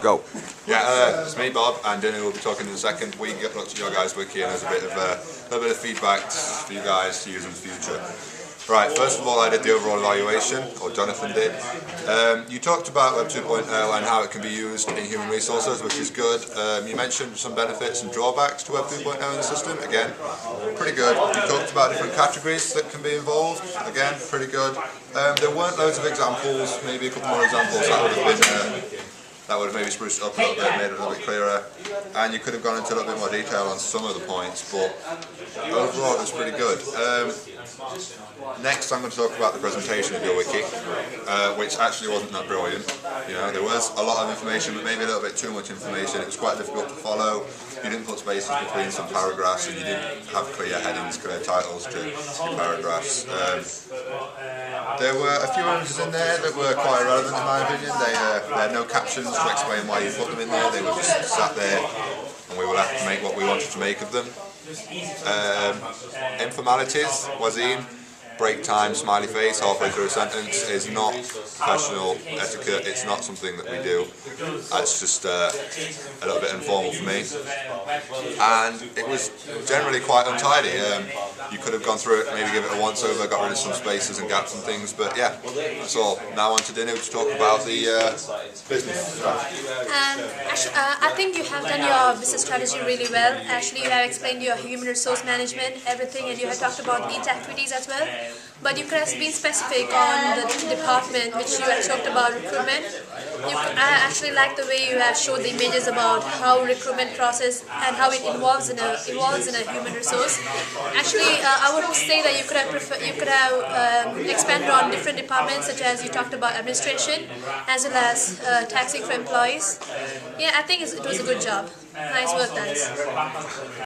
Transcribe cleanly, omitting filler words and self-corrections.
Go. Yeah, it's me, Bob, and Dinny will be talking in a second. We get looked at your guys' wiki and there's a little bit of feedback for you guys to use in the future. Right, first of all, I did the overall evaluation, or Jonathan did. You talked about Web 2.0 and how it can be used in human resources, which is good. You mentioned some benefits and drawbacks to Web 2.0 in the system, again, pretty good. You talked about different categories that can be involved, again, pretty good. There weren't loads of examples, maybe a couple more examples that would have maybe spruced it up a little bit, made it a little bit clearer, and you could have gone into a little bit more detail on some of the points, but overall it was pretty good. Next I'm going to talk about the presentation of your wiki, which actually wasn't that brilliant. You know, there was a lot of information, but maybe a little bit too much information. It was quite difficult to follow. You didn't put spaces between some paragraphs, and you didn't have clear headings, clear titles to paragraphs. There were a few images in there that were quite irrelevant in my opinion. They had no captions to explain why you put them in there. They were just sat there and we were left to make what we wanted to make of them. Informalities, wazim, break time, smiley face halfway through a sentence is not professional etiquette. It's not something that we do. It's just a little bit informal for me, and it was generally quite untidy. You could have gone through it, maybe give it a once over, got rid of some spaces and gaps and things, but yeah, that's all. Now on to Dinner to talk about the business. Actually, I think you have done your business strategy really well. Actually, you have explained your human resource management, everything, and you have talked about each activities as well. But you could have been specific on the department which you have talked about recruitment. I actually like the way you have showed the images about how recruitment process and how it evolves in a human resource. Actually, I would say that you could have expanded on different departments, such as you talked about administration as well as taxing for employees. Yeah, I think it was a good job. Nice work, guys.